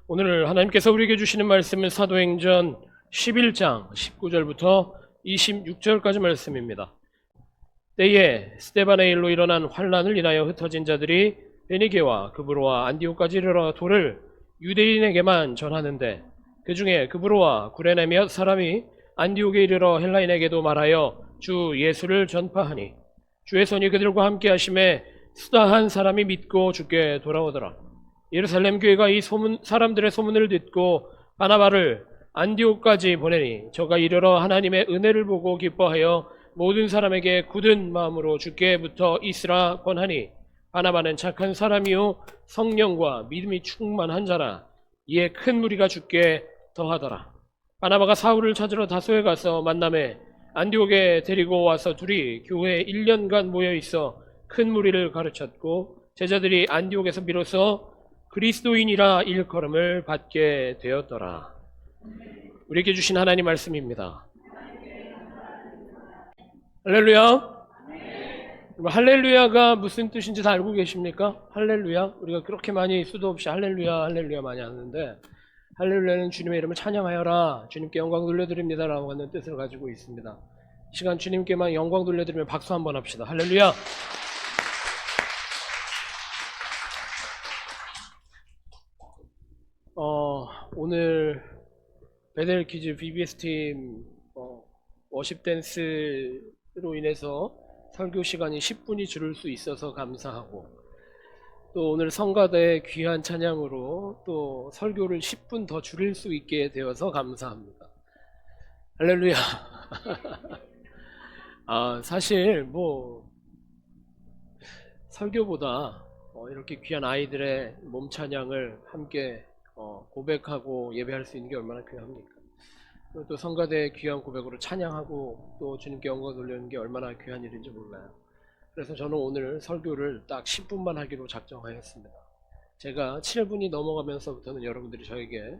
오늘 하나님께서 우리에게 주시는 말씀은 사도행전 11장 19절부터 26절까지 말씀입니다. 때에 스데반의 일로 일어난 환란을 인하여 흩어진 자들이 베니게와 그브로와 안디옥까지 이르러 도를 유대인에게만 전하는데, 그 중에 그브로와 구레네 몇 사람이 안디옥에 이르러 헬라인에게도 말하여 주 예수를 전파하니, 주의 손이 그들과 함께 하심에 수다한 사람이 믿고 주께 돌아오더라. 예루살렘 교회가 이 사람들의 소문을 듣고 바나바를 안디옥까지 보내니, 저가 이르러 하나님의 은혜를 보고 기뻐하여 모든 사람에게 굳은 마음으로 주께 붙어 있으라 권하니, 바나바는 착한 사람이요 성령과 믿음이 충만한 자라. 이에 큰 무리가 주께 더하더라. 바나바가 사울을 찾으러 다소에 가서 만남에 안디옥에 데리고 와서 둘이 교회에 1년간 모여 있어 큰 무리를 가르쳤고, 제자들이 안디옥에서 비로소 그리스도인이라 일컬음을 받게 되었더라. 우리에게 주신 하나님 말씀입니다. 할렐루야. 할렐루야가 무슨 뜻인지 다 알고 계십니까? 할렐루야. 우리가 그렇게 많이 수도 없이 할렐루야 할렐루야 많이 하는데, 할렐루야는 주님의 이름을 찬양하여라, 주님께 영광 돌려드립니다 라고 하는 뜻을 가지고 있습니다. 이 시간 주님께만 영광 돌려드리며 박수 한번 합시다. 할렐루야. 오늘 베델키즈 BBS팀 워십 댄스로 인해서 설교 시간이 10분이 줄을 수 있어서 감사하고, 또 오늘 성가대의 귀한 찬양으로 또 설교를 10분 더 줄일 수 있게 되어서 감사합니다. 할렐루야. 사실 설교보다 이렇게 귀한 아이들의 몸 찬양을 함께 고백하고 예배할 수 있는 게 얼마나 귀합니까? 또 성가대의 귀한 고백으로 찬양하고 또 주님께 영광 돌리는 게 얼마나 귀한 일인지 몰라요. 그래서 저는 오늘 설교를 딱 10분만 하기로 작정하였습니다. 제가 7분이 넘어가면서부터는 여러분들이 저에게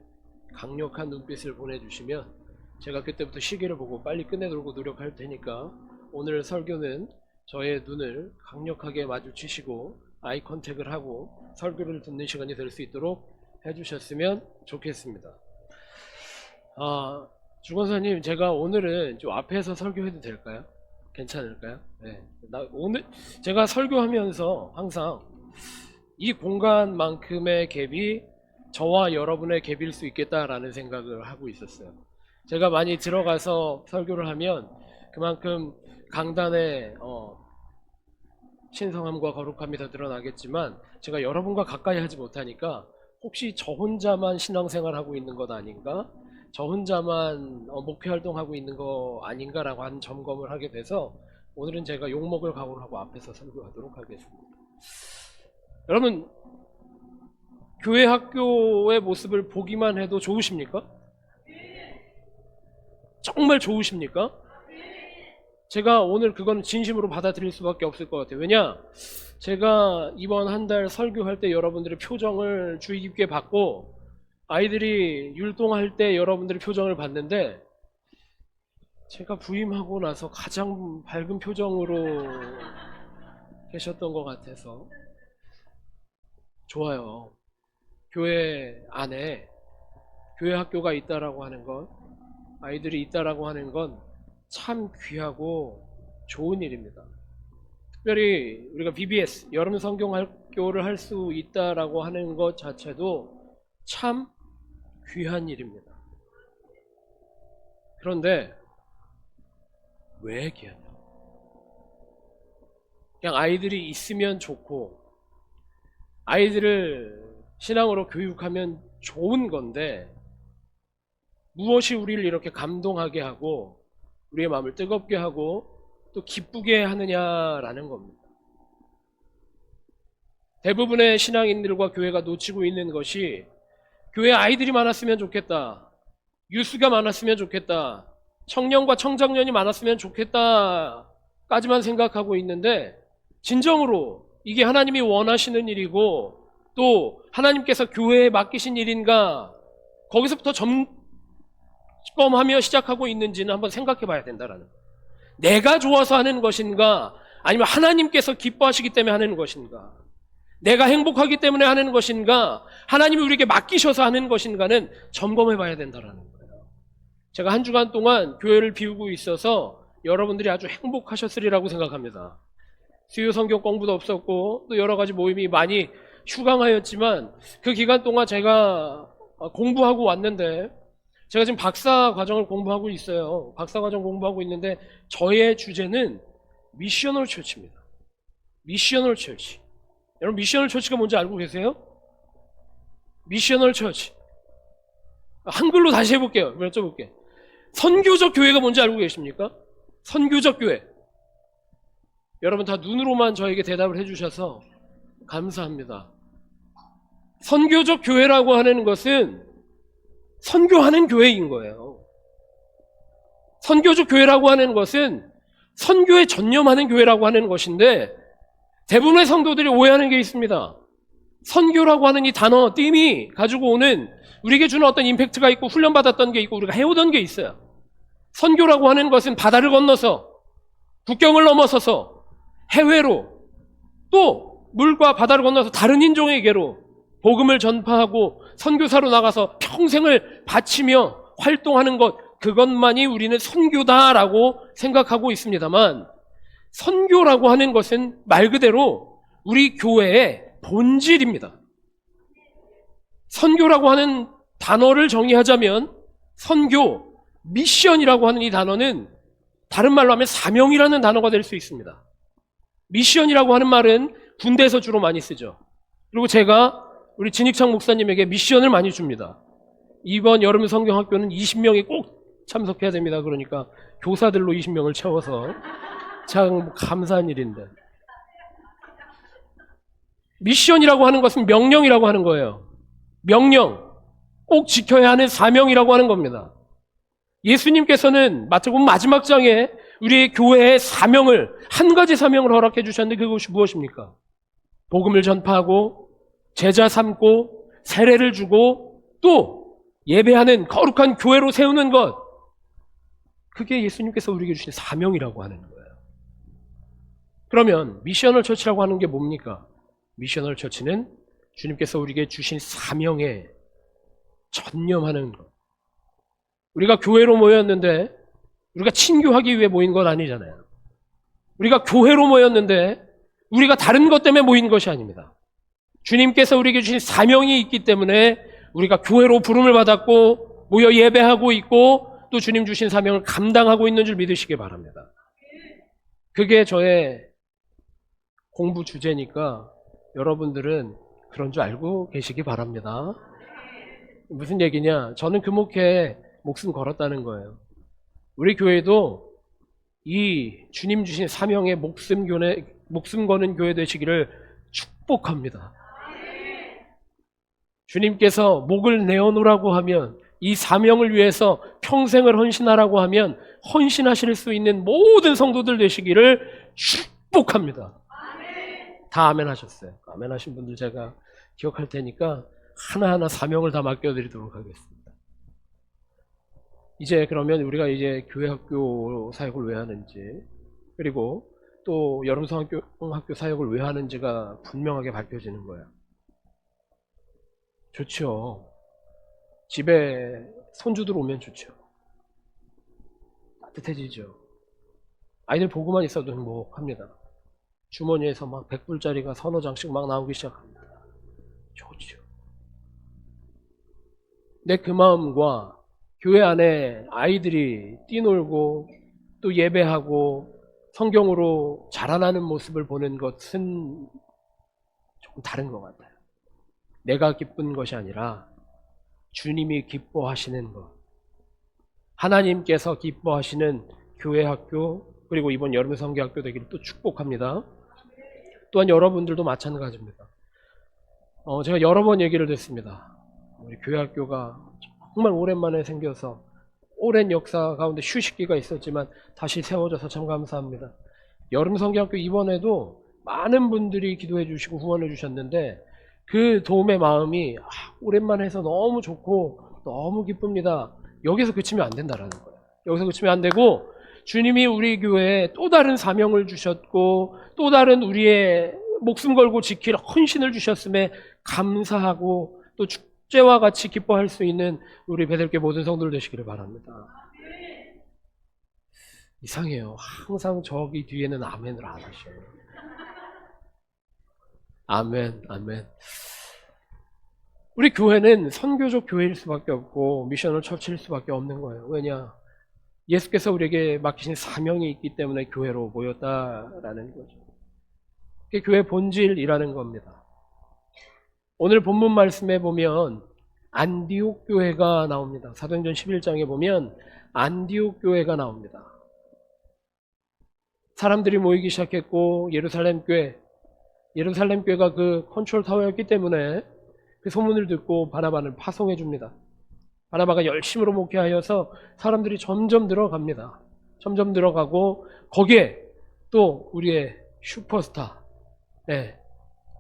강력한 눈빛을 보내주시면 제가 그때부터 시계를 보고 빨리 끝내도록 노력할 테니까, 오늘 설교는 저의 눈을 강력하게 마주치시고 아이 컨택을 하고 설교를 듣는 시간이 될 수 있도록 해주셨으면 좋겠습니다. 주권사님, 제가 오늘은 좀 앞에서 설교해도 될까요? 괜찮을까요? 네. 오늘 제가 설교하면서 항상 이 공간만큼의 갭이 저와 여러분의 갭일 수 있겠다라는 생각을 하고 있었어요. 제가 많이 들어가서 설교를 하면 그만큼 강단의 신성함과 거룩함이 더 드러나겠지만, 제가 여러분과 가까이 하지 못하니까 혹시 저 혼자만 신앙생활하고 있는 것 아닌가? 저 혼자만 목회활동하고 있는 거 아닌가라고 하는 점검을 하게 돼서 오늘은 제가 욕먹을 각오를 하고 앞에서 설교하도록 하겠습니다. 여러분, 교회 학교의 모습을 보기만 해도 좋으십니까? 정말 좋으십니까? 제가 오늘 그건 진심으로 받아들일 수밖에 없을 것 같아요. 왜냐? 제가 이번 한 달 설교할 때 여러분들의 표정을 주의 깊게 봤고, 아이들이 율동할 때 여러분들의 표정을 봤는데, 제가 부임하고 나서 가장 밝은 표정으로 계셨던 것 같아서 좋아요. 교회 안에 교회 학교가 있다라고 하는 것, 아이들이 있다라고 하는 건 참 귀하고 좋은 일입니다. 특별히 우리가 BBS 여름 성경 학교를 할 수 있다라고 하는 것 자체도 참 귀한 일입니다. 그런데 왜 귀하냐? 그냥 아이들이 있으면 좋고 아이들을 신앙으로 교육하면 좋은 건데, 무엇이 우리를 이렇게 감동하게 하고 우리의 마음을 뜨겁게 하고 또 기쁘게 하느냐라는 겁니다. 대부분의 신앙인들과 교회가 놓치고 있는 것이, 교회 아이들이 많았으면 좋겠다, 유스가 많았으면 좋겠다, 청년과 청장년이 많았으면 좋겠다 까지만 생각하고 있는데, 진정으로 이게 하나님이 원하시는 일이고 또 하나님께서 교회에 맡기신 일인가, 거기서부터 점검하며 시작하고 있는지는 한번 생각해 봐야 된다라는 거예요. 내가 좋아서 하는 것인가, 아니면 하나님께서 기뻐하시기 때문에 하는 것인가. 내가 행복하기 때문에 하는 것인가, 하나님이 우리에게 맡기셔서 하는 것인가는 점검해 봐야 된다는 거예요. 제가 한 주간 동안 교회를 비우고 있어서 여러분들이 아주 행복하셨으리라고 생각합니다. 수요 성경 공부도 없었고 또 여러 가지 모임이 많이 휴강하였지만 그 기간 동안 제가 공부하고 왔는데, 제가 지금 박사 과정을 공부하고 있어요. 박사 과정 공부하고 있는데 저의 주제는 미셔널 처치입니다. 미셔널 처치. 여러분, 미셔널 처치가 뭔지 알고 계세요? 미셔널 처치. 한글로 다시 해볼게요. 여쭤볼게요. 선교적 교회가 뭔지 알고 계십니까? 선교적 교회. 여러분 다 눈으로만 저에게 대답을 해주셔서 감사합니다. 선교적 교회라고 하는 것은 선교하는 교회인 거예요. 선교적 교회라고 하는 것은 선교에 전념하는 교회라고 하는 것인데, 대부분의 성도들이 오해하는 게 있습니다. 선교라고 하는 이 단어, 띠이 가지고 오는, 우리에게 주는 어떤 임팩트가 있고 훈련받았던 게 있고 우리가 해오던 게 있어요. 선교라고 하는 것은 바다를 건너서, 국경을 넘어서서 해외로, 또 물과 바다를 건너서 다른 인종에게로 복음을 전파하고 선교사로 나가서 평생을 바치며 활동하는 것, 그것만이 우리는 선교다라고 생각하고 있습니다만, 선교라고 하는 것은 말 그대로 우리 교회의 본질입니다. 선교라고 하는 단어를 정의하자면, 선교, 미션이라고 하는 이 단어는 다른 말로 하면 사명이라는 단어가 될 수 있습니다. 미션이라고 하는 말은 군대에서 주로 많이 쓰죠. 그리고 제가 우리 진익창 목사님에게 미션을 많이 줍니다. 이번 여름 성경학교는 20명이 꼭 참석해야 됩니다. 그러니까 교사들로 20명을 채워서 참 감사한 일인데, 미션이라고 하는 것은 명령이라고 하는 거예요. 명령, 꼭 지켜야 하는 사명이라고 하는 겁니다. 예수님께서는 마태복음 마지막 장에 우리의 교회의 사명을, 한 가지 사명을 허락해 주셨는데 그것이 무엇입니까? 복음을 전파하고 제자 삼고 세례를 주고 또 예배하는 거룩한 교회로 세우는 것, 그게 예수님께서 우리에게 주신 사명이라고 하는 거예요. 그러면 미셔널 처치라고 하는 게 뭡니까? 미셔널 처치는 주님께서 우리에게 주신 사명에 전념하는 것. 우리가 교회로 모였는데 우리가 친교하기 위해 모인 건 아니잖아요. 우리가 교회로 모였는데 우리가 다른 것 때문에 모인 것이 아닙니다. 주님께서 우리에게 주신 사명이 있기 때문에 우리가 교회로 부름을 받았고 모여 예배하고 있고 또 주님 주신 사명을 감당하고 있는 줄 믿으시기 바랍니다. 그게 저의 공부 주제니까 여러분들은 그런 줄 알고 계시기 바랍니다. 무슨 얘기냐? 저는 그 목회에 목숨 걸었다는 거예요. 우리 교회도 이 주님 주신 사명에 목숨 거는 교회 되시기를 축복합니다. 주님께서 목을 내어놓으라고 하면, 이 사명을 위해서 평생을 헌신하라고 하면 헌신하실 수 있는 모든 성도들 되시기를 축복합니다. 다 아멘 하셨어요. 아멘 하신 분들 제가 기억할 테니까 하나하나 사명을 다 맡겨드리도록 하겠습니다. 이제 그러면 우리가 이제 교회 학교 사역을 왜 하는지, 그리고 또 여름성학교 사역을 왜 하는지가 분명하게 밝혀지는 거예요. 좋죠. 집에 손주들 오면 좋죠. 따뜻해지죠. 아이들 보고만 있어도 행복합니다. 주머니에서 막 100불짜리가 서너 장씩 막 나오기 시작합니다. 좋죠. 내 그 마음과 교회 안에 아이들이 뛰놀고 또 예배하고 성경으로 자라나는 모습을 보는 것은 조금 다른 것 같아요. 내가 기쁜 것이 아니라 주님이 기뻐하시는 것, 하나님께서 기뻐하시는 교회 학교, 그리고 이번 여름 성경학교 되기를 또 축복합니다. 또한 여러분들도 마찬가지입니다. 제가 여러 번 얘기를 듣습니다. 우리 교회 학교가 정말 오랜만에 생겨서 오랜 역사 가운데 휴식기가 있었지만 다시 세워져서 참 감사합니다. 여름 성경학교 이번에도 많은 분들이 기도해 주시고 후원해 주셨는데 그 도움의 마음이 오랜만에 해서 너무 좋고 너무 기쁩니다. 여기서 그치면 안 된다라는 거예요. 여기서 그치면 안 되고, 주님이 우리 교회에 또 다른 사명을 주셨고 또 다른 우리의 목숨 걸고 지킬 헌신을 주셨음에 감사하고 또 축제와 같이 기뻐할 수 있는 우리 베들교회 모든 성도들 되시기를 바랍니다. 이상해요. 항상 저기 뒤에는 아멘을 안 하셔요. 아멘, 아멘. 우리 교회는 선교적 교회일 수밖에 없고 미션을 처치일 수밖에 없는 거예요. 왜냐? 예수께서 우리에게 맡기신 사명이 있기 때문에 교회로 모였다라는 거죠. 그게 교회 본질이라는 겁니다. 오늘 본문 말씀에 보면 안디옥 교회가 나옵니다. 사도행전 11장에 보면 안디옥 교회가 나옵니다. 사람들이 모이기 시작했고 예루살렘 교회가 그 컨트롤 타워였기 때문에 그 소문을 듣고 바나바를 파송해 줍니다. 바나바가 열심으로 목회하여서 사람들이 점점 들어갑니다. 점점 들어가고 거기에 또 우리의 슈퍼스타,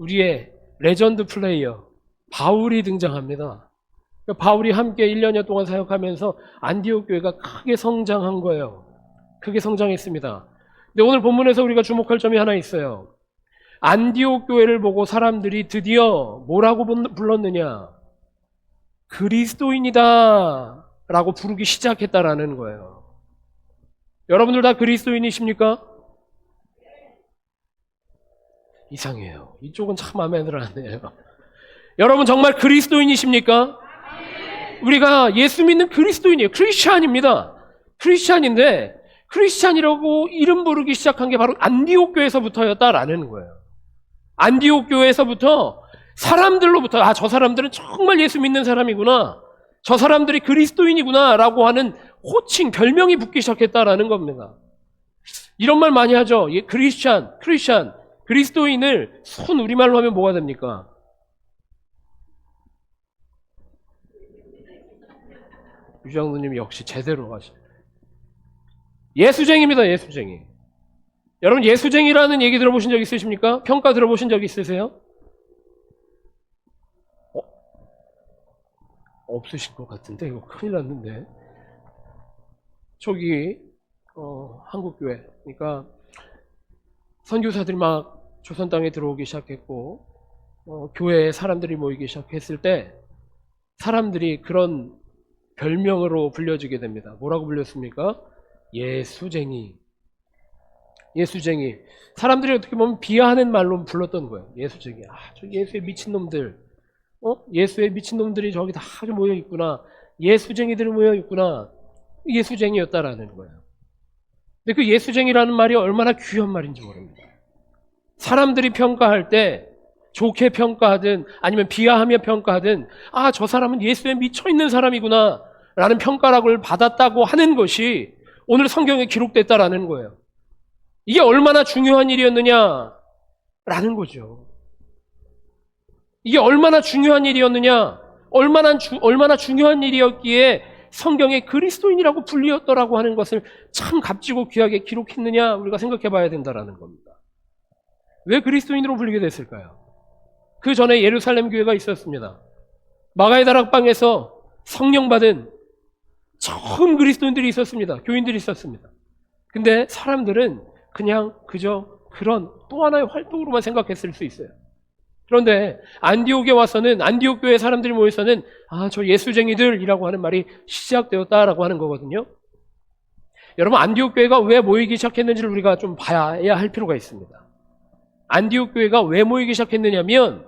우리의 레전드 플레이어 바울이 등장합니다. 바울이 함께 1년여 동안 사역하면서 안디옥 교회가 크게 성장한 거예요. 크게 성장했습니다. 근데 오늘 본문에서 우리가 주목할 점이 하나 있어요. 안디옥 교회를 보고 사람들이 드디어 뭐라고 불렀느냐? 그리스도인이다 라고 부르기 시작했다라는 거예요. 여러분들 다 그리스도인이십니까? 이상해요. 이쪽은 참 아멘을 안 해요. 여러분 정말 그리스도인이십니까? 우리가 예수 믿는 그리스도인이에요. 크리스찬입니다. 크리스찬인데 크리스찬이라고 이름 부르기 시작한 게 바로 안디옥 교회에서부터였다라는 거예요. 안디옥 교회에서부터 사람들로부터 저 사람들은 정말 예수 믿는 사람이구나, 저 사람들이 그리스도인이구나 라고 하는 호칭, 별명이 붙기 시작했다라는 겁니다. 이런 말 많이 하죠. 크리스찬, 그리스도인을 손 우리말로 하면 뭐가 됩니까? 유장로님 역시 제대로 하시네. 예수쟁이입니다. 예수쟁이. 여러분 예수쟁이라는 얘기 들어보신 적 있으십니까? 평가 들어보신 적 있으세요? 없으실 것 같은데 이거 큰일 났는데. 저기 한국교회 그러니까 선교사들이 막 조선 땅에 들어오기 시작했고 교회에 사람들이 모이기 시작했을 때 사람들이 그런 별명으로 불려지게 됩니다. 뭐라고 불렸습니까? 예수쟁이. 사람들이 어떻게 보면 비하하는 말로 불렀던 거예요. 예수쟁이. 저 예수의 미친놈들. 예수의 미친놈들이 저기 다 모여 있구나. 예수쟁이들이 모여 있구나. 예수쟁이였다라는 거예요. 근데 그 예수쟁이라는 말이 얼마나 귀한 말인지 모릅니다. 사람들이 평가할 때 좋게 평가하든 아니면 비하하며 평가하든 저 사람은 예수에 미쳐있는 사람이구나 라는 평가락을 받았다고 하는 것이 오늘 성경에 기록됐다라는 거예요. 이게 얼마나 중요한 일이었느냐 라는 거죠. 이게 얼마나 중요한 일이었느냐, 얼마나 중요한 일이었기에 성경에 그리스도인이라고 불리었더라고 하는 것을 참 값지고 귀하게 기록했느냐 우리가 생각해 봐야 된다라는 겁니다. 왜 그리스도인으로 불리게 됐을까요? 그 전에 예루살렘 교회가 있었습니다. 마가의 다락방에서 성령 받은 처음 그리스도인들이 있었습니다. 교인들이 있었습니다. 근데 사람들은 그냥 그저 그런 또 하나의 활동으로만 생각했을 수 있어요. 그런데 안디옥에 와서는 안디옥 교회 사람들이 모여서는 저 예수쟁이들이라고 하는 말이 시작되었다라고 하는 거거든요. 여러분 안디옥 교회가 왜 모이기 시작했는지를 우리가 좀 봐야 할 필요가 있습니다. 안디옥 교회가 왜 모이기 시작했느냐면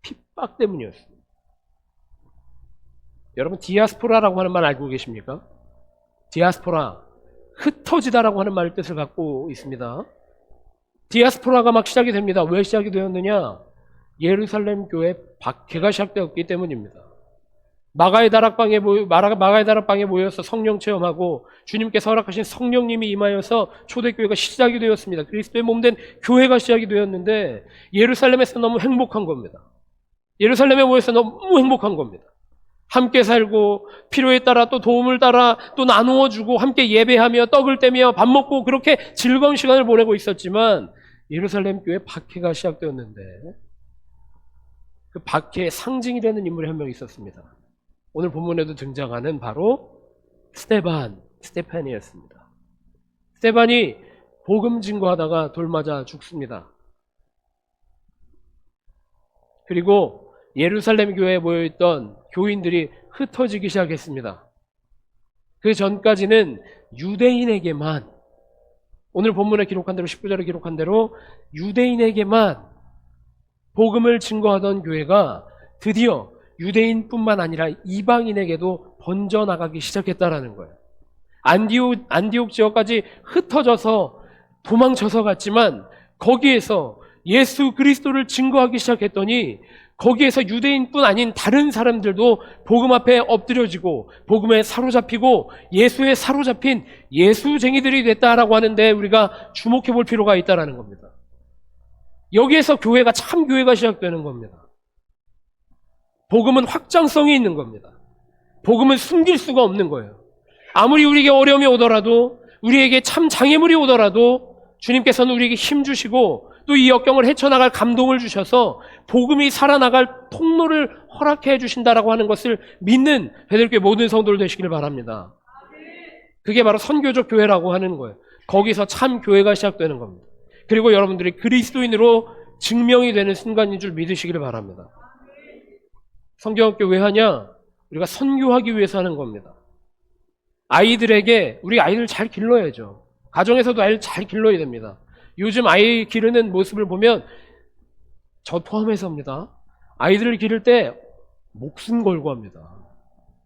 핍박 때문이었습니다. 여러분 디아스포라라고 하는 말 알고 계십니까? 디아스포라, 흩어지다라고 하는 말 뜻을 갖고 있습니다. 디아스포라가 막 시작이 됩니다. 왜 시작이 되었느냐? 예루살렘 교회 박해가 시작되었기 때문입니다. 마가의 다락방에 모여서 성령 체험하고 주님께서 허락하신 성령님이 임하여서 초대교회가 시작이 되었습니다. 그리스도의 몸된 교회가 시작이 되었는데 예루살렘에서 너무 행복한 겁니다. 예루살렘에 모여서 너무 행복한 겁니다. 함께 살고 필요에 따라 또 도움을 따라 또 나누어 주고 함께 예배하며 떡을 떼며 밥 먹고 그렇게 즐거운 시간을 보내고 있었지만 예루살렘 교회 박해가 시작되었는데 그 박해의 상징이 되는 인물이 한 명 있었습니다. 오늘 본문에도 등장하는 바로 스데반이었습니다. 스데반이 복음 증거하다가 돌 맞아 죽습니다. 그리고 예루살렘 교회에 모여있던 교인들이 흩어지기 시작했습니다. 그 전까지는 유대인에게만, 오늘 본문에 기록한 대로 19절에 기록한 대로 유대인에게만 복음을 증거하던 교회가 드디어 유대인뿐만 아니라 이방인에게도 번져나가기 시작했다라는 거예요. 안디옥 지역까지 흩어져서 도망쳐서 갔지만 거기에서 예수 그리스도를 증거하기 시작했더니 거기에서 유대인뿐 아닌 다른 사람들도 복음 앞에 엎드려지고 복음에 사로잡히고 예수에 사로잡힌 예수쟁이들이 됐다라고 하는데 우리가 주목해 볼 필요가 있다라는 겁니다. 여기에서 교회가 참 교회가 시작되는 겁니다. 복음은 확장성이 있는 겁니다. 복음은 숨길 수가 없는 거예요. 아무리 우리에게 어려움이 오더라도, 우리에게 참 장애물이 오더라도 주님께서는 우리에게 힘 주시고 또 이 역경을 헤쳐나갈 감동을 주셔서 복음이 살아나갈 통로를 허락해 주신다라고 하는 것을 믿는 베들교회 모든 성도들 되시길 바랍니다. 그게 바로 선교적 교회라고 하는 거예요. 거기서 참 교회가 시작되는 겁니다. 그리고 여러분들이 그리스도인으로 증명이 되는 순간인 줄 믿으시길 바랍니다. 성경학교 왜 하냐? 우리가 선교하기 위해서 하는 겁니다. 아이들에게, 우리 아이들 잘 길러야죠. 가정에서도 아이를 잘 길러야 됩니다. 요즘 아이 기르는 모습을 보면 저 포함해서입니다. 아이들을 기를 때 목숨 걸고 합니다.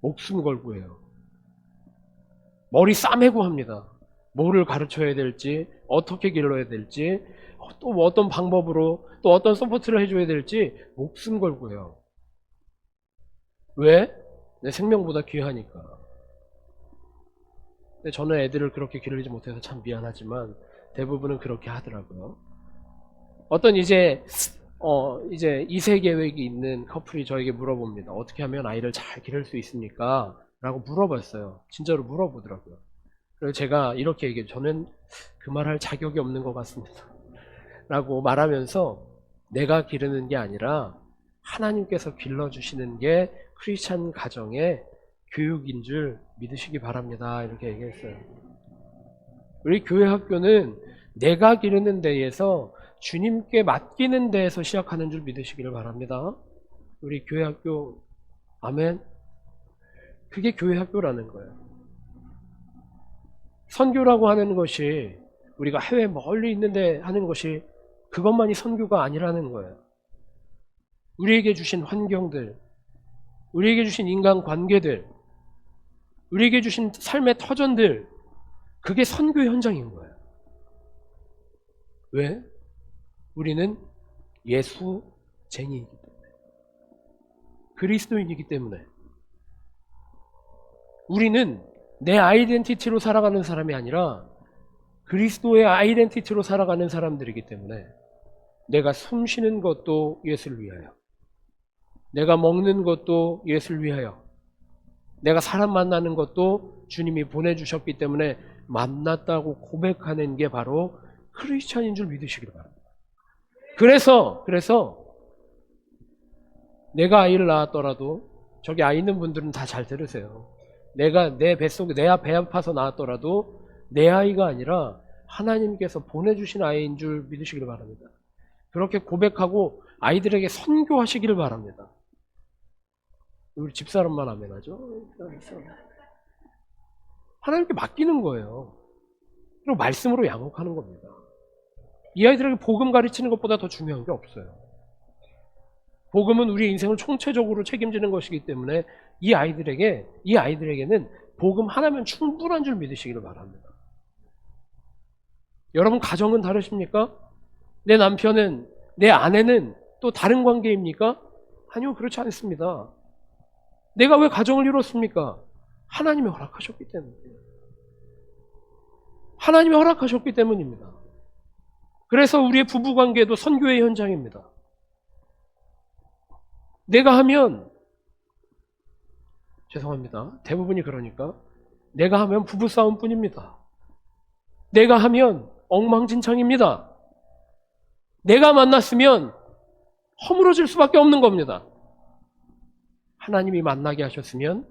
목숨 걸고 해요. 머리 싸매고 합니다. 뭐를 가르쳐야 될지, 어떻게 길러야 될지, 또 어떤 방법으로, 또 어떤 서포트를 해줘야 될지 목숨 걸고 해요. 왜? 내 생명보다 귀하니까. 근데 저는 애들을 그렇게 기르지 못해서 참 미안하지만 대부분은 그렇게 하더라고요. 어떤 이제 2세 계획이 있는 커플이 저에게 물어봅니다. 어떻게 하면 아이를 잘 기를 수 있습니까? 라고 물어봤어요. 진짜로 물어보더라고요. 그래서 제가 이렇게 얘기해요. 저는 그 말할 자격이 없는 것 같습니다. 라고 말하면서 내가 기르는 게 아니라 하나님께서 길러주시는 게 크리스찬 가정의 교육인 줄 믿으시기 바랍니다. 이렇게 얘기했어요. 우리 교회 학교는 내가 기르는 데에서 주님께 맡기는 데에서 시작하는 줄 믿으시기를 바랍니다. 우리 교회 학교, 아멘. 그게 교회 학교라는 거예요. 선교라고 하는 것이 우리가 해외 멀리 있는데 하는 것이 그것만이 선교가 아니라는 거예요. 우리에게 주신 환경들, 우리에게 주신 인간관계들, 우리에게 주신 삶의 터전들, 그게 선교 현장인 거예요. 왜? 우리는 예수쟁이이기 때문에, 그리스도인이기 때문에, 우리는 내 아이덴티티로 살아가는 사람이 아니라 그리스도의 아이덴티티로 살아가는 사람들이기 때문에 내가 숨 쉬는 것도 예수를 위하여, 내가 먹는 것도 예수를 위하여, 내가 사람 만나는 것도 주님이 보내주셨기 때문에 만났다고 고백하는 게 바로 크리스찬인 줄 믿으시길 바랍니다. 그래서 내가 아이를 낳았더라도, 저기 아이 있는 분들은 다 잘 들으세요. 내가 내 뱃속에, 내 배 아파서 낳았더라도 내 아이가 아니라 하나님께서 보내주신 아이인 줄 믿으시길 바랍니다. 그렇게 고백하고 아이들에게 선교하시기를 바랍니다. 우리 집사람만 아멘하죠? 하나님께 맡기는 거예요. 그리고 말씀으로 양육하는 겁니다. 이 아이들에게 복음 가르치는 것보다 더 중요한 게 없어요. 복음은 우리 인생을 총체적으로 책임지는 것이기 때문에 이 아이들에게는 복음 하나면 충분한 줄 믿으시기를 바랍니다. 여러분 가정은 다르십니까? 내 남편은, 내 아내는 또 다른 관계입니까? 아니요, 그렇지 않습니다. 내가 왜 가정을 이뤘습니까? 하나님이 허락하셨기 때문이에요. 하나님이 허락하셨기 때문입니다. 그래서 우리의 부부관계도 선교의 현장입니다. 내가 하면, 죄송합니다. 대부분이 그러니까 내가 하면 부부싸움 뿐입니다. 내가 하면 엉망진창입니다. 내가 만났으면 허물어질 수밖에 없는 겁니다. 하나님이 만나게 하셨으면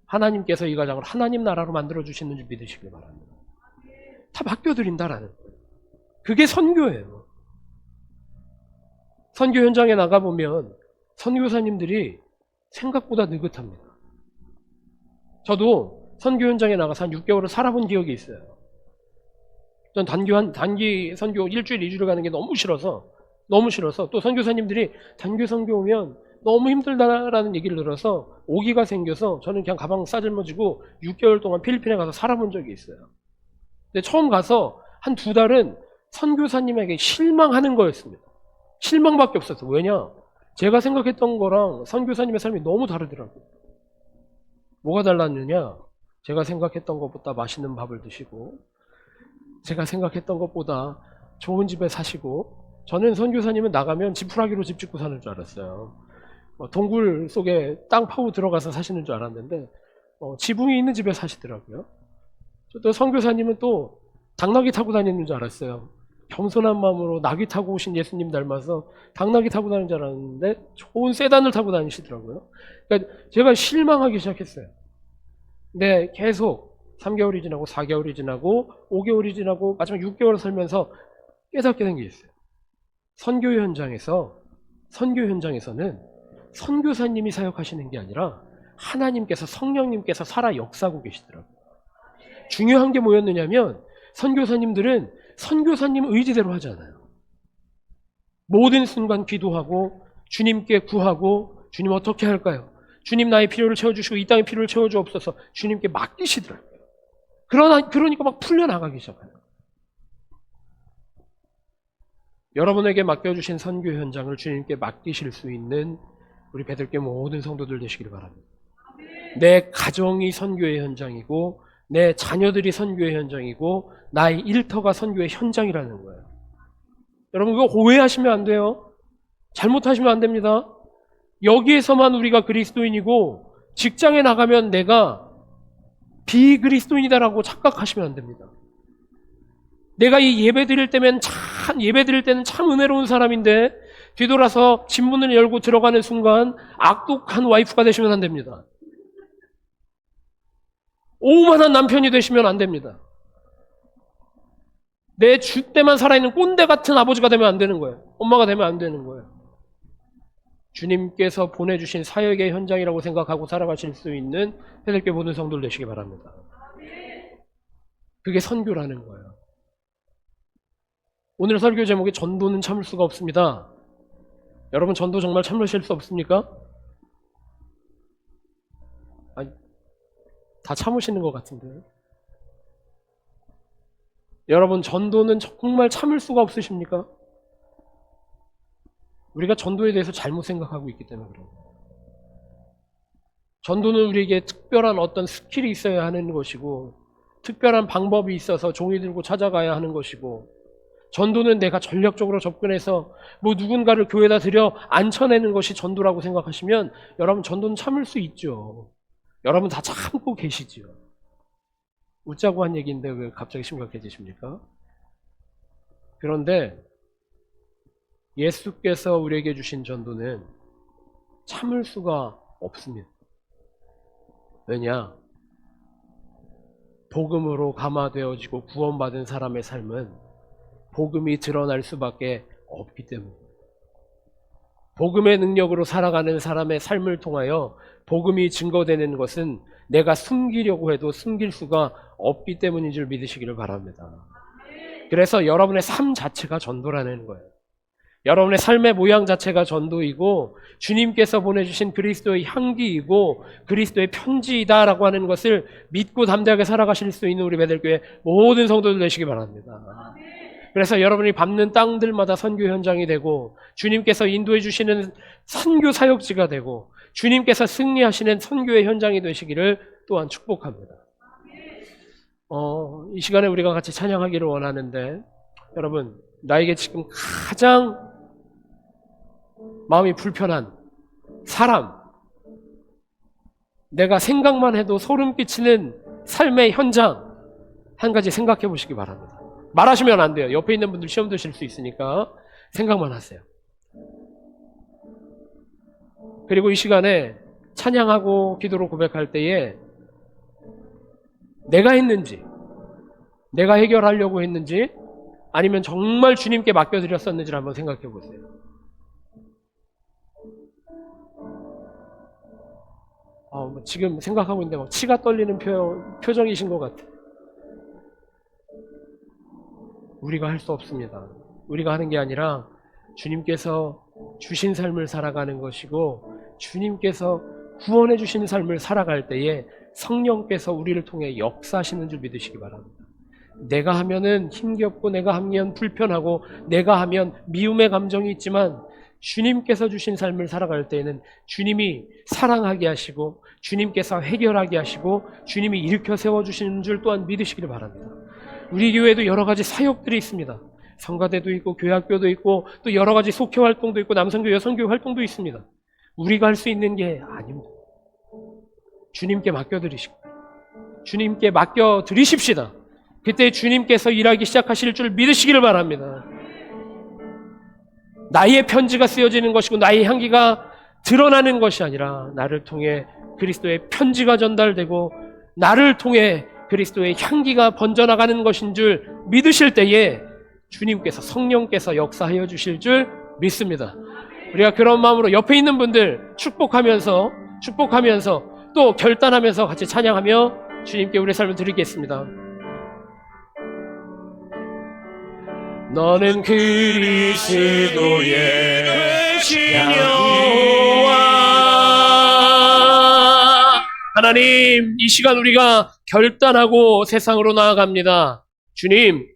하나님께서 이 가정을 하나님 나라로 만들어주시는 줄 믿으시길 바랍니다. 다 맡겨드린다라는 거예요. 그게 선교예요. 선교 현장에 나가보면 선교사님들이 생각보다 느긋합니다. 저도 선교 현장에 나가서 한 6개월을 살아본 기억이 있어요. 전 단기 선교 일주일, 2주를 가는 게 너무 싫어서 또 선교사님들이 단기 선교 오면 너무 힘들다라는 얘기를 들어서 오기가 생겨서 저는 그냥 가방 싸질머지고 6개월 동안 필리핀에 가서 살아본 적이 있어요. 근데 처음 가서 한 2달은 선교사님에게 실망하는 거였습니다. 실망밖에 없었어요. 왜냐? 제가 생각했던 거랑 선교사님의 삶이 너무 다르더라고요. 뭐가 달랐느냐? 제가 생각했던 것보다 맛있는 밥을 드시고, 제가 생각했던 것보다 좋은 집에 사시고, 저는 선교사님은 나가면 지푸라기로 집 짓고 사는 줄 알았어요. 동굴 속에 땅 파고 들어가서 사시는 줄 알았는데 지붕이 있는 집에 사시더라고요. 또 선교사님은 또 당나귀 타고 다니는 줄 알았어요. 겸손한 마음으로 나귀 타고 오신 예수님 닮아서 당나귀 타고 다니는 줄 알았는데 좋은 세단을 타고 다니시더라고요. 그러니까 제가 실망하기 시작했어요. 근데 계속 3개월이 지나고 4개월이 지나고 5개월이 지나고 마지막 6개월을 살면서 깨닫게 된 게 있어요. 선교 현장에서는 선교사님이 사역하시는 게 아니라 하나님께서, 성령님께서 살아 역사하고 계시더라고요. 중요한 게 뭐였느냐면 선교사님들은 선교사님 의지대로 하잖아요. 모든 순간 기도하고 주님께 구하고, 주님 어떻게 할까요? 주님 나의 필요를 채워주시고 이 땅의 필요를 채워주옵소서. 주님께 맡기시더라고요. 그러니까 막 풀려나가기 시작해요. 여러분에게 맡겨주신 선교 현장을 주님께 맡기실 수 있는 우리 베들교회 모든 성도들 되시기를 바랍니다. 내 가정이 선교의 현장이고 내 자녀들이 선교의 현장이고 나의 일터가 선교의 현장이라는 거예요. 여러분 그거 오해하시면 안 돼요. 잘못하시면 안 됩니다. 여기에서만 우리가 그리스도인이고 직장에 나가면 내가 비그리스도인이다라고 착각하시면 안 됩니다. 내가 이 예배 드릴 때는 참 은혜로운 사람인데 뒤돌아서 집문을 열고 들어가는 순간 악독한 와이프가 되시면 안 됩니다. 오만한 남편이 되시면 안 됩니다. 내 주 때만 살아있는 꼰대 같은 아버지가 되면 안 되는 거예요. 엄마가 되면 안 되는 거예요. 주님께서 보내주신 사역의 현장이라고 생각하고 살아가실 수 있는 베들교회 모든 성도들 되시기 바랍니다. 그게 선교라는 거예요. 오늘 설교 제목이 전도는 참을 수가 없습니다. 여러분 전도 정말 참으실 수 없습니까? 아니, 다 참으시는 것 같은데. 여러분 전도는 정말 참을 수가 없으십니까? 우리가 전도에 대해서 잘못 생각하고 있기 때문에 그래요. 전도는 우리에게 특별한 어떤 스킬이 있어야 하는 것이고 특별한 방법이 있어서 종이 들고 찾아가야 하는 것이고 전도는 내가 전략적으로 접근해서 뭐 누군가를 교회에다 들여 앉혀내는 것이 전도라고 생각하시면 여러분 전도는 참을 수 있죠. 여러분 다 참고 계시죠. 웃자고 한 얘기인데 왜 갑자기 심각해지십니까? 그런데 예수께서 우리에게 주신 전도는 참을 수가 없습니다. 왜냐? 복음으로 감화되어지고 구원받은 사람의 삶은 복음이 드러날 수밖에 없기 때문에 복음의 능력으로 살아가는 사람의 삶을 통하여 복음이 증거되는 것은 내가 숨기려고 해도 숨길 수가 없기 때문인 줄 믿으시기를 바랍니다. 그래서 여러분의 삶 자체가 전도라는 거예요. 여러분의 삶의 모양 자체가 전도이고 주님께서 보내주신 그리스도의 향기이고 그리스도의 편지이다라고 하는 것을 믿고 담대하게 살아가실 수 있는 우리 베들교회 모든 성도들 되시기 바랍니다. 그래서 여러분이 밟는 땅들마다 선교 현장이 되고 주님께서 인도해 주시는 선교 사역지가 되고 주님께서 승리하시는 선교의 현장이 되시기를 또한 축복합니다. 이 시간에 우리가 같이 찬양하기를 원하는데 여러분 나에게 지금 가장 마음이 불편한 사람, 내가 생각만 해도 소름 끼치는 삶의 현장 한 가지 생각해 보시기 바랍니다. 말하시면 안 돼요. 옆에 있는 분들 시험 드실 수 있으니까 생각만 하세요. 그리고 이 시간에 찬양하고 기도로 고백할 때에 내가 했는지, 내가 해결하려고 했는지, 아니면 정말 주님께 맡겨드렸었는지를 한번 생각해 보세요. 지금 생각하고 있는데 막 치가 떨리는 표정이신 것 같아요. 우리가 할 수 없습니다. 우리가 하는 게 아니라 주님께서 주신 삶을 살아가는 것이고, 주님께서 구원해 주신 삶을 살아갈 때에 성령께서 우리를 통해 역사하시는 줄 믿으시기 바랍니다. 내가 하면은 힘겹고, 내가 하면 불편하고, 내가 하면 미움의 감정이 있지만, 주님께서 주신 삶을 살아갈 때에는 주님이 사랑하게 하시고, 주님께서 해결하게 하시고, 주님이 일으켜 세워주시는 줄 또한 믿으시기를 바랍니다. 우리 교회에도 여러 가지 사역들이 있습니다. 성가대도 있고 교회학교도 있고 또 여러 가지 속회 활동도 있고 남성교회 여성교회 활동도 있습니다. 우리가 할 수 있는 게 아닙니다. 주님께 맡겨드리시고 주님께 맡겨드리십시다. 그때 주님께서 일하기 시작하실 줄 믿으시기를 바랍니다. 나의 편지가 쓰여지는 것이고 나의 향기가 드러나는 것이 아니라 나를 통해 그리스도의 편지가 전달되고 나를 통해 그리스도의 향기가 번져나가는 것인 줄 믿으실 때에 주님께서 성령께서 역사하여 주실 줄 믿습니다. 우리가 그런 마음으로 옆에 있는 분들 축복하면서 또 결단하면서 같이 찬양하며 주님께 우리의 삶을 드리겠습니다. 너는 그리스도의 향기와 하나님, 이 시간 우리가 결단하고 세상으로 나아갑니다. 주님,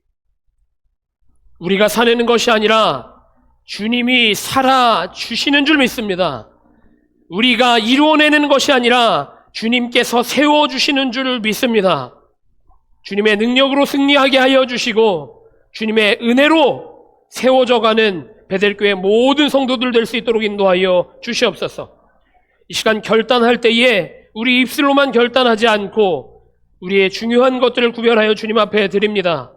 우리가 사내는 것이 아니라 주님이 살아주시는 줄 믿습니다. 우리가 이루어내는 것이 아니라 주님께서 세워주시는 줄 믿습니다. 주님의 능력으로 승리하게 하여 주시고 주님의 은혜로 세워져가는 베델교회 모든 성도들 될 수 있도록 인도하여 주시옵소서. 이 시간 결단할 때에 우리 입술로만 결단하지 않고 우리의 중요한 것들을 구별하여 주님 앞에 드립니다.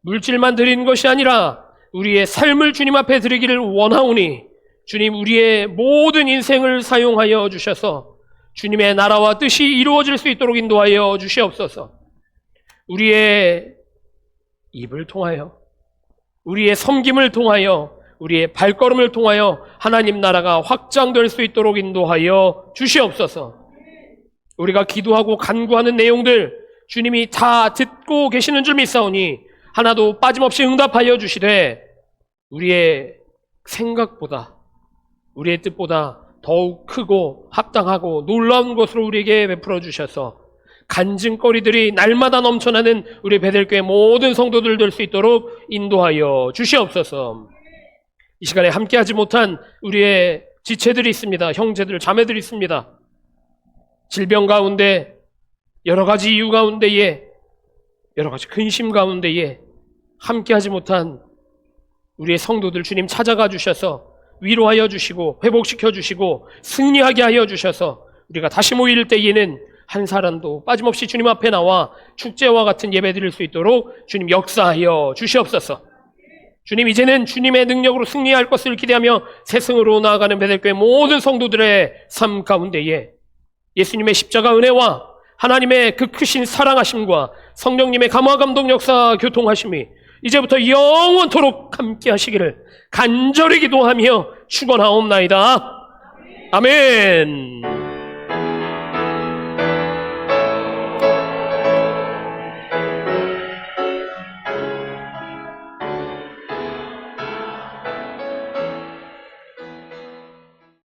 물질만 드리는 것이 아니라 우리의 삶을 주님 앞에 드리기를 원하오니 주님, 우리의 모든 인생을 사용하여 주셔서 주님의 나라와 뜻이 이루어질 수 있도록 인도하여 주시옵소서. 우리의 입을 통하여, 우리의 섬김을 통하여, 우리의 발걸음을 통하여 하나님 나라가 확장될 수 있도록 인도하여 주시옵소서. 우리가 기도하고 간구하는 내용들 주님이 다 듣고 계시는 줄 믿사오니 하나도 빠짐없이 응답하여 주시되 우리의 생각보다, 우리의 뜻보다 더욱 크고 합당하고 놀라운 것으로 우리에게 베풀어 주셔서 간증거리들이 날마다 넘쳐나는 우리 베델교회 모든 성도들 될 수 있도록 인도하여 주시옵소서. 이 시간에 함께하지 못한 우리의 지체들이 있습니다. 형제들, 자매들이 있습니다. 질병 가운데, 여러 가지 이유 가운데에, 여러 가지 근심 가운데에 함께하지 못한 우리의 성도들 주님 찾아가 주셔서 위로하여 주시고 회복시켜 주시고 승리하게 하여 주셔서 우리가 다시 모일 때에는 한 사람도 빠짐없이 주님 앞에 나와 축제와 같은 예배 드릴 수 있도록 주님 역사하여 주시옵소서. 주님, 이제는 주님의 능력으로 승리할 것을 기대하며 세승으로 나아가는 베델교회 모든 성도들의 삶 가운데에 예수님의 십자가 은혜와 하나님의 그 크신 사랑하심과 성령님의 감화 감동 역사 교통하심이 이제부터 영원토록 함께 하시기를 간절히 기도하며 축원하옵나이다. 아멘.